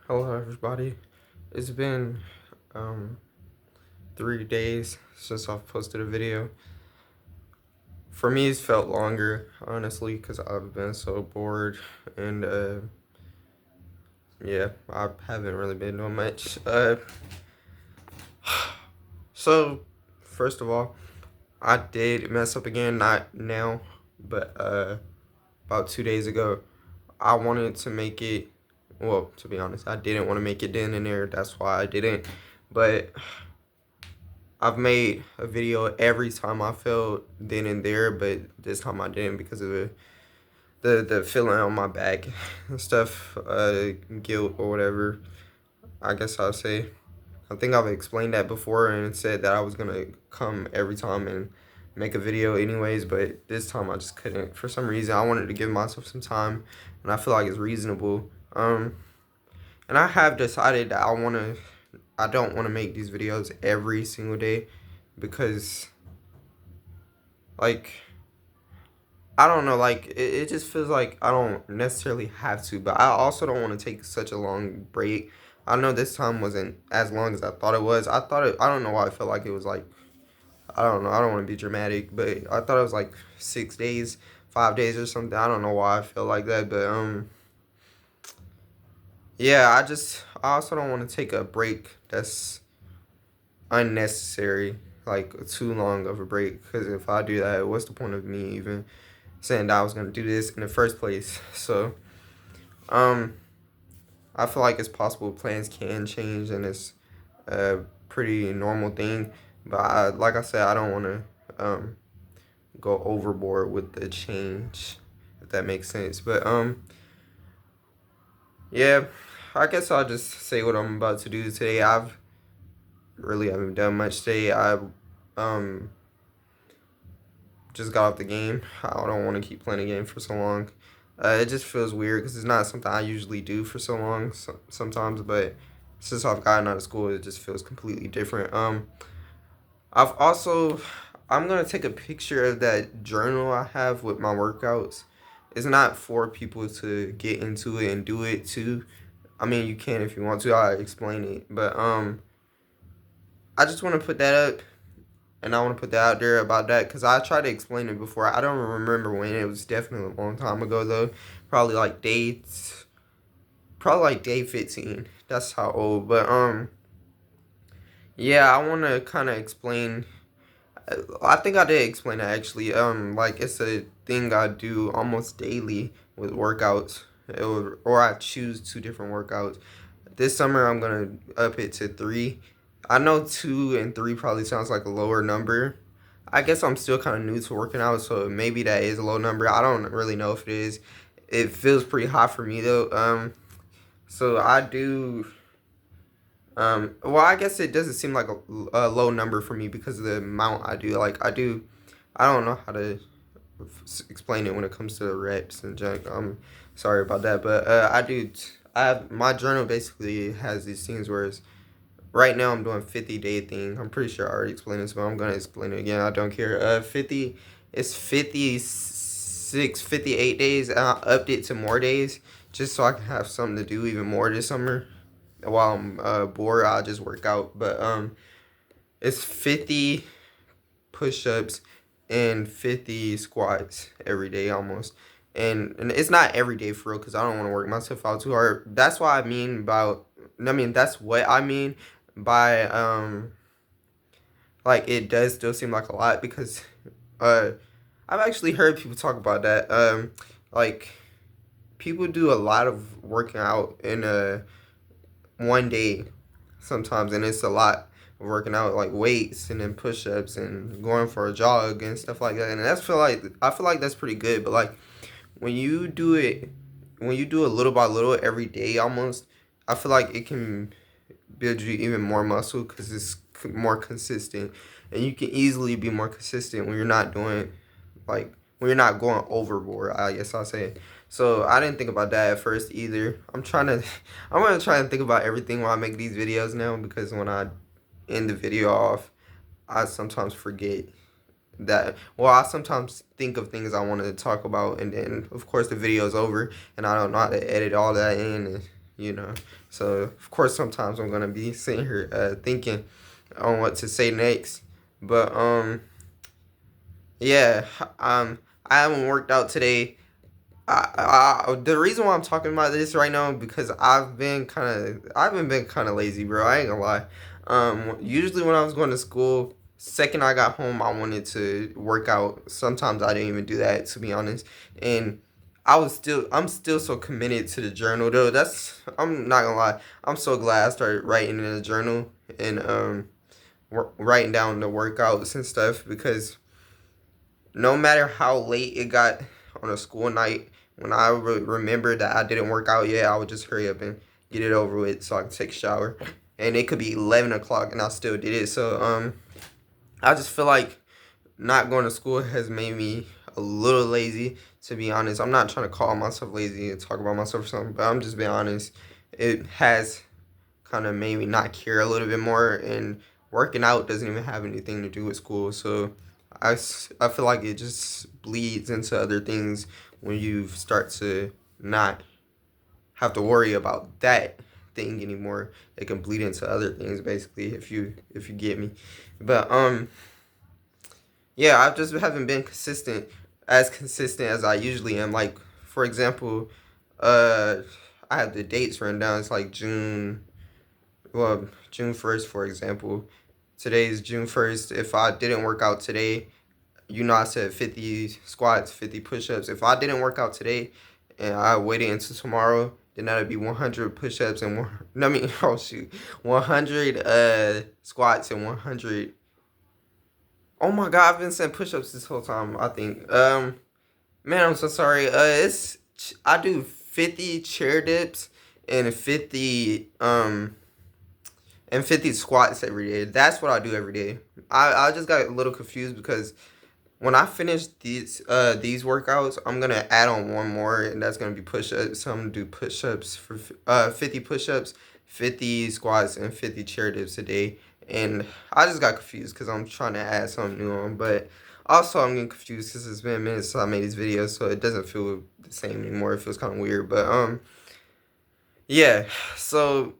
Hello, everybody. It's been um 3 days since I've posted a video. For me, it's felt longer, honestly, because I've been so bored and yeah, I haven't really been doing much. So first of all, I did mess up again, not now, but about 2 days ago. I wanted to make it. Well, to be honest, I didn't want to make it then and there. That's why I didn't. But I've made a video every time I felt then and there, but this time I didn't because of the feeling on my back and stuff, guilt or whatever. I guess I'll say. I think I've explained that before and said that I was gonna come every time and make a video anyways, but this time I just couldn't. For some reason, I wanted to give myself some time, and I feel like it's reasonable. And I have decided that I don't wanna make these videos every single day because like I don't know, like it just feels like I don't necessarily have to, but I also don't want to take such a long break. I know this time wasn't as long as I thought it was. I don't know why I felt like it was like, I don't know, I don't want to be dramatic, but I thought it was like 6 days, 5 days or something. I don't know why I feel like that, but yeah, I also don't want to take a break that's unnecessary, like too long of a break, because if I do that, what's the point of me even saying that I was gonna do this in the first place? So, um, I feel like it's possible plans can change, and it's a pretty normal thing. But like I said, I don't want to go overboard with the change, if that makes sense. But yeah, I guess I'll just say what I'm about to do today. I've really haven't done much today. I um just got off the game. I don't want to keep playing the game for so long. It just feels weird because it's not something I usually do for so long sometimes, but since I've gotten out of school, it just feels completely different. I've also, I'm gonna take a picture of that journal I have with my workouts. It's not for people to get into it and do it too. I mean, you can if you want to. I explain it, but I just want to put that up, and I want to put that out there about that because I tried to explain it before. I don't remember when. It was definitely a long time ago though. Probably like dates. Probably like day 15. That's how old. But yeah, I want to kind of explain. I think I did explain it actually. Like it's a thing I do almost daily with workouts, or I choose two different workouts. This summer I'm gonna up it to three. I know 2 and 3 probably sounds like a lower number. I guess I'm still kind of new to working out, so maybe that is a low number. I don't really know if it is. It feels pretty high for me though. So I do. Well, I guess it doesn't seem like a low number for me because of the amount I do. Like I do, I don't know how to explain it when it comes to the reps and junk. I'm sorry about that, but I do. I have my journal basically has these things where it's right now I'm doing 50-day thing. I'm pretty sure I already explained this, but I'm gonna explain it again. I don't care. 50. It's 56, 58 days. And I upped it to more days just so I can have something to do even more this summer while I'm bored. I'll just work out. But it's 50 push-ups and 50 squats every day almost. And it's not every day for real because I don't want to work myself out too hard. That's why I mean that's what I mean by like it does still seem like a lot because uh I've actually heard people talk about that. Like people do a lot of working out in one day sometimes, and it's a lot of working out like weights and then push-ups and going for a jog and stuff like that. And I feel like that's pretty good, but like when you do it, when you do it little by little every day almost, I feel like it can build you even more muscle because it's more consistent, and you can easily be more consistent when you're not doing like when you're not going overboard. I guess I'll say. So I didn't think about that at first either. I'm gonna try and think about everything while I make these videos now because when I end the video off, I sometimes forget that. Well, I sometimes think of things I wanted to talk about, and then of course the video's over, and I don't know how to edit all that in. you know. So of course sometimes I'm gonna be sitting here thinking on what to say next. But yeah, I haven't worked out today. The reason why I'm talking about this right now because I've been kind of lazy, bro. I ain't gonna lie. Usually when I was going to school, second I got home, I wanted to work out. Sometimes I didn't even do that, to be honest. And I'm still so committed to the journal though. I'm not gonna lie. I'm so glad I started writing in the journal and writing down the workouts and stuff because no matter how late it got on a school night, when I remembered that I didn't work out yet, I would just hurry up and get it over with so I can take a shower. And it could be 11 o'clock and I still did it. So I just feel like not going to school has made me a little lazy, to be honest. I'm not trying to call myself lazy and talk about myself or something, but I'm just being honest. It has kind of made me not care a little bit more, and working out doesn't even have anything to do with school. So I feel like it just bleeds into other things when you start to not have to worry about that thing anymore. It can bleed into other things basically if you get me. But yeah, I just haven't been consistent as I usually am. Like for example, uh I have the dates written down. It's like June 1st, for example. Today is June 1st. If I didn't work out today, I said 50 squats, 50 push-ups. If I didn't work out today and I waited until tomorrow, then that would be 100 push-ups and no, I mean, oh shoot, 100 squats and 100. Oh my God, I've been saying push-ups this whole time, I think. Man, I'm so sorry. I do 50 chair dips and 50 squats every day. That's what I do every day. I just got a little confused because when I finish these workouts, I'm gonna add on one more, and that's gonna be push-ups. So I'm gonna do push-ups for 50 push-ups, 50 squats, and 50 chair dips a day. And I just got confused because I'm trying to add something new on, but also I'm getting confused because it's been a minute since I made these videos, so it doesn't feel the same anymore. It feels kind of weird, but yeah. So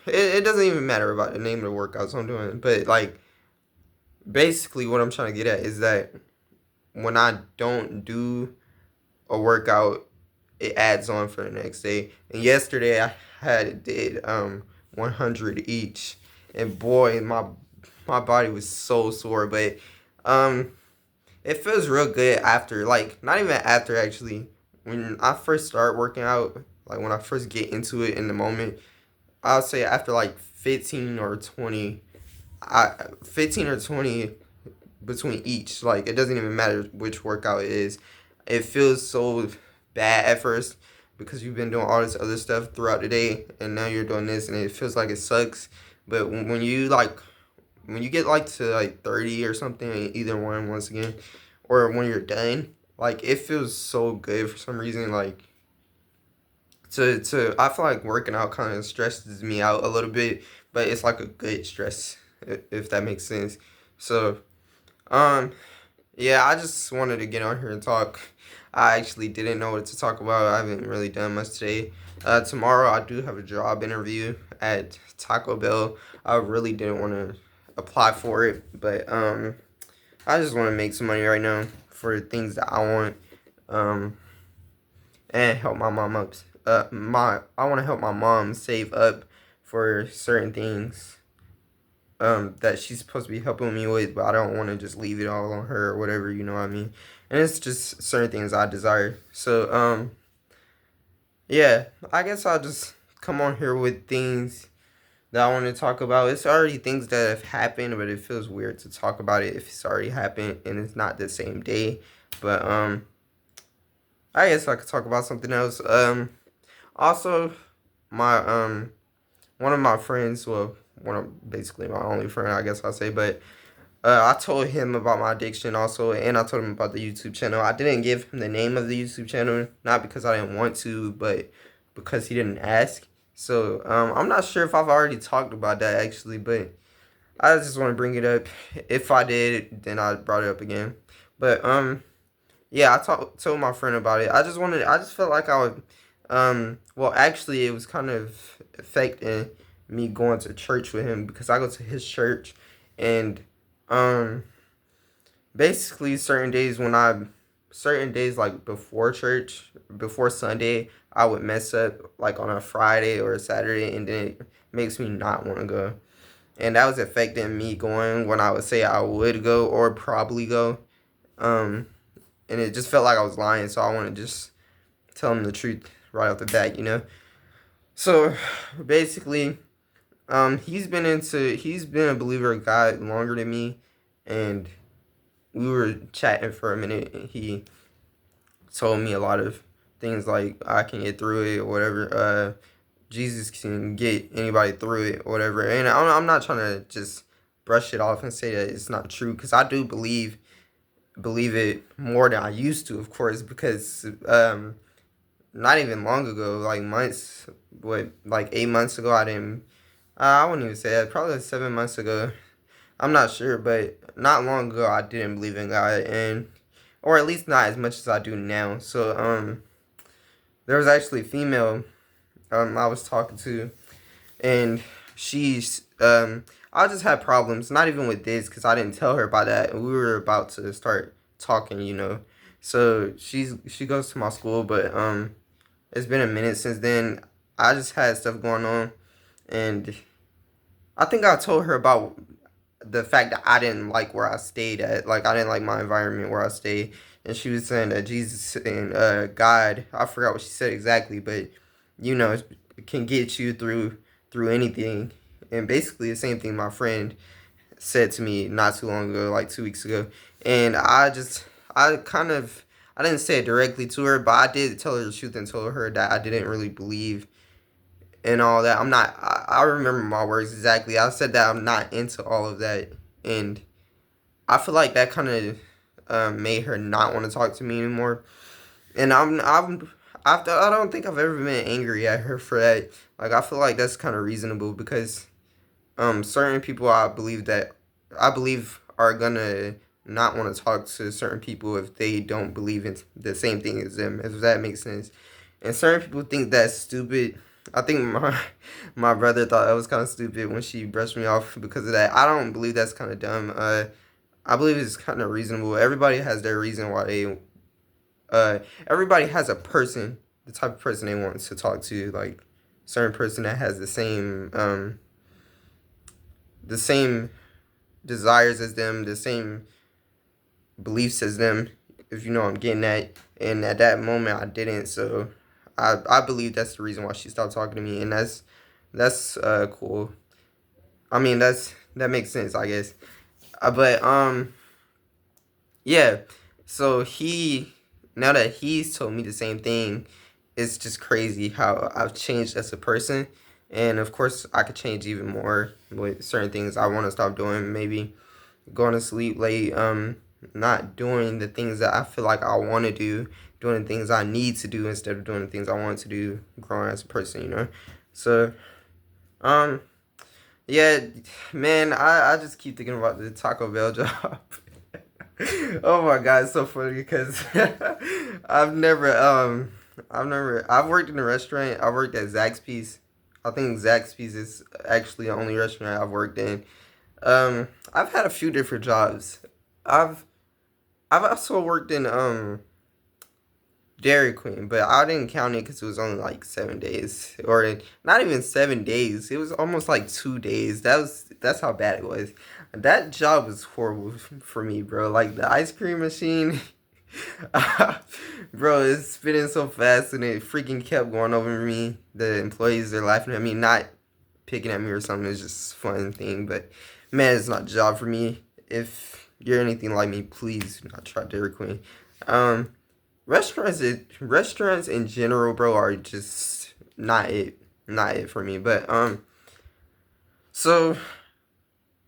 it doesn't even matter about the name of the workouts I'm doing, but like basically what I'm trying to get at is that when I don't do a workout, it adds on for the next day. And yesterday I did 100 each, and boy, my body was so sore. But um, it feels real good after, like not even after actually. When I first start working out, like when I first get into it in the moment, I'll say after like 15 or 20 between each. Like it doesn't even matter which workout it is. It feels so bad at first because you've been doing all this other stuff throughout the day and now you're doing this and it feels like it sucks. But when you get like to like 30 or something, either one once again, or when you're done, like it feels so good for some reason. Like to I feel like working out kind of stresses me out a little bit, but it's like a good stress if that makes sense. So um, yeah, I just wanted to get on here and talk. I actually didn't know what to talk about. I haven't really done much today. Tomorrow I do have a job interview at Taco Bell. I really didn't want to apply for it, but I just want to make some money right now for things that I want. Um, and help my mom up. I want to help my mom save up for certain things that she's supposed to be helping me with, but I don't want to just leave it all on her or whatever, you know what I mean? And it's just certain things I desire. So, yeah, I guess I'll just come on here with things that I want to talk about. It's already things that have happened, but it feels weird to talk about it if it's already happened and it's not the same day. But, I guess I could talk about something else. Also, my, one of my friends, well, one of basically my only friend, I guess I'll say, but I told him about my addiction also, and I told him about the YouTube channel. I didn't give him the name of the YouTube channel, not because I didn't want to, but because he didn't ask. So I'm not sure if I've already talked about that actually, but I just want to bring it up. If I did, then I brought it up again. But yeah, told my friend about it. I just felt like I would Well, actually, it was kind of affecting me going to church with him because I go to his church, and um, basically certain days like before church, before Sunday, I would mess up like on a Friday or a Saturday, and then it makes me not want to go, and that was affecting me going when I would say I would go or probably go, um, and it just felt like I was lying, so I want to just tell him the truth right off the bat, you know. So basically, he's been a believer of God longer than me, and we were chatting for a minute, and he told me a lot of things like I can get through it or whatever. Jesus can get anybody through it or whatever. And I'm not trying to just brush it off and say that it's not true, because I do believe it more than I used to, of course, because not even long ago, like months, like 8 months ago, I didn't. I wouldn't even say that. Probably like 7 months ago. I'm not sure, but not long ago, I didn't believe in God, and or at least not as much as I do now. So there was actually a female I was talking to, and she's I just had problems, not even with this, because I didn't tell her about that. We were about to start talking, you know. So she goes to my school, but it's been a minute since then. I just had stuff going on, and I think I told her about the fact that I didn't like where I stayed at. Like, I didn't like my environment where I stayed. And she was saying that Jesus and God, I forgot what she said exactly, but you know, it can get you through anything. And basically the same thing my friend said to me not too long ago, like 2 weeks ago. And I didn't say it directly to her, but I did tell her the truth and told her that I didn't really believe and all that. I remember my words exactly. I said that I'm not into all of that. And I feel like that kind of made her not want to talk to me anymore. And I don't think I've ever been angry at her for that. Like, I feel like that's kind of reasonable, because certain people I believe are gonna not want to talk to certain people if they don't believe in the same thing as them, if that makes sense. And certain people think that's stupid. I think my brother thought that was kind of stupid when she brushed me off because of that. I don't believe that's kind of dumb. I believe it's kind of reasonable. Everybody has their reason why they. Everybody has a person, the type of person they want to talk to. Like, certain person that has the same desires as them, the same beliefs as them, if you know what I'm getting at. And at that moment, I didn't. So I believe that's the reason why she stopped talking to me, and that's cool. I mean, that makes sense, I guess. But yeah. So now that he's told me the same thing, it's just crazy how I've changed as a person. And of course, I could change even more with certain things I want to stop doing. Maybe going to sleep late, not doing the things that I feel like I want to do, doing the things I need to do instead of doing the things I want to do, growing as a person, you know? So, um, yeah, man, I just keep thinking about the Taco Bell job. Oh my God, it's so funny because I've never, I've worked in a restaurant. I worked at Zaxby's. I think Zaxby's is actually the only restaurant I've worked in. I've had a few different jobs. I've I've also worked in Dairy Queen, but I didn't count it because it was only like 7 days, or not even 7 days. It was almost like 2 days. That's how bad it was. That job was horrible for me, bro. Like, the ice cream machine, bro, it's spinning so fast, and it freaking kept going over me. The employees are laughing at me, not picking at me or something. It's just a fun thing, but man, it's not a job for me. If you're anything like me, please do not try Dairy Queen. Um, restaurants in general, bro, are just not it for me. But so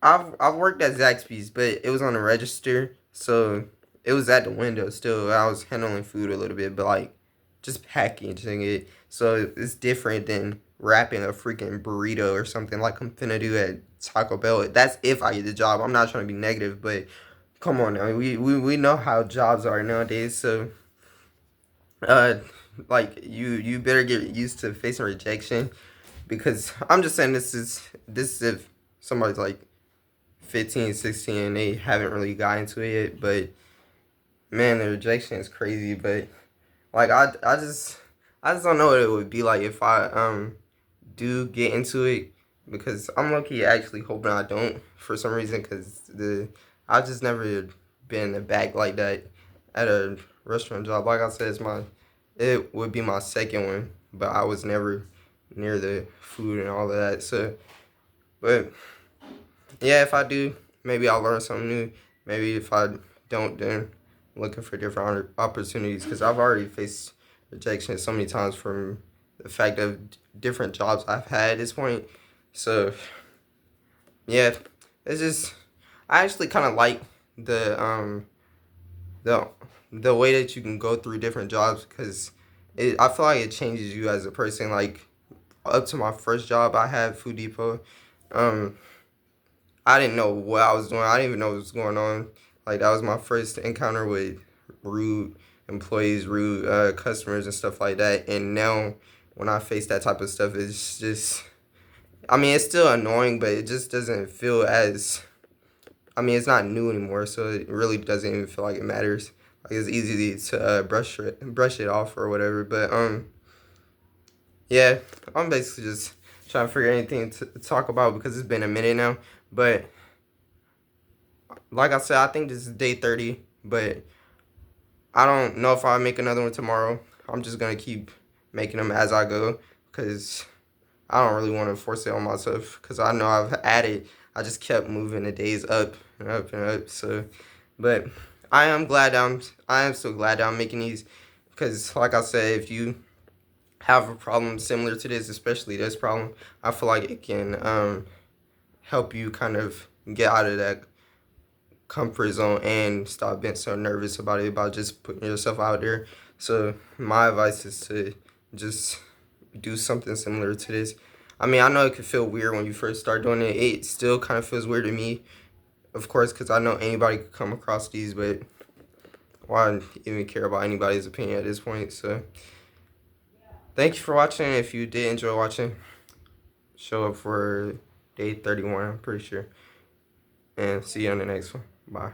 I've worked at Zaxby's, but it was on the register, so it was at the window still. I was handling food a little bit, but like just packaging it. So it's different than wrapping a freaking burrito or something like I'm finna do at Taco Bell. That's if I get the job. I'm not trying to be negative, but come on now. We know how jobs are nowadays. So uh like you better get used to facing rejection, because I'm just saying this is if somebody's like 15, 16, and they haven't really got into it yet. But man, the rejection is crazy. But like I just don't know what it would be like if I do get into it, because I'm lucky actually hoping I don't for some reason, because I've just never been in the back like that at a restaurant job. Like I said, it would be my second one, but I was never near the food and all of that. So, but yeah, if I do, maybe I'll learn something new. Maybe if I don't, then looking for different opportunities, because I've already faced rejection so many times from the fact of different jobs I've had at this point. So yeah, it's just I actually kind of like the the way that you can go through different jobs, because I feel like it changes you as a person. Like up to my first job I had, Food Depot. Um, I didn't know what I was doing. I didn't even know what was going on. Like that was my first encounter with rude employees, rude customers, and stuff like that. And now when I face that type of stuff, it's just, I mean, it's still annoying, but it just doesn't feel as, I mean, it's not new anymore, so it really doesn't even feel like it matters. Like it's easy to brush it off or whatever. But yeah, I'm basically just trying to figure anything to talk about, because it's been a minute now. But like I said, I think this is day 30, but I don't know if I'll make another one tomorrow. I'm just gonna keep making them as I go, because I don't really want to force it on myself, because I know I've added. I just kept moving the days up and up and up. So, but I am so glad that I'm making these, because like I said, if you have a problem similar to this, especially this problem, I feel like it can help you kind of get out of that comfort zone and stop being so nervous about it, about just putting yourself out there. So my advice is to just do something similar to this. I mean, I know it could feel weird when you first start doing it. It still kind of feels weird to me, of course, because I know anybody could come across these, but why even care about anybody's opinion at this point? So thank you for watching. If you did enjoy watching, show up for day 31, I'm pretty sure. And see you on the next one. Bye.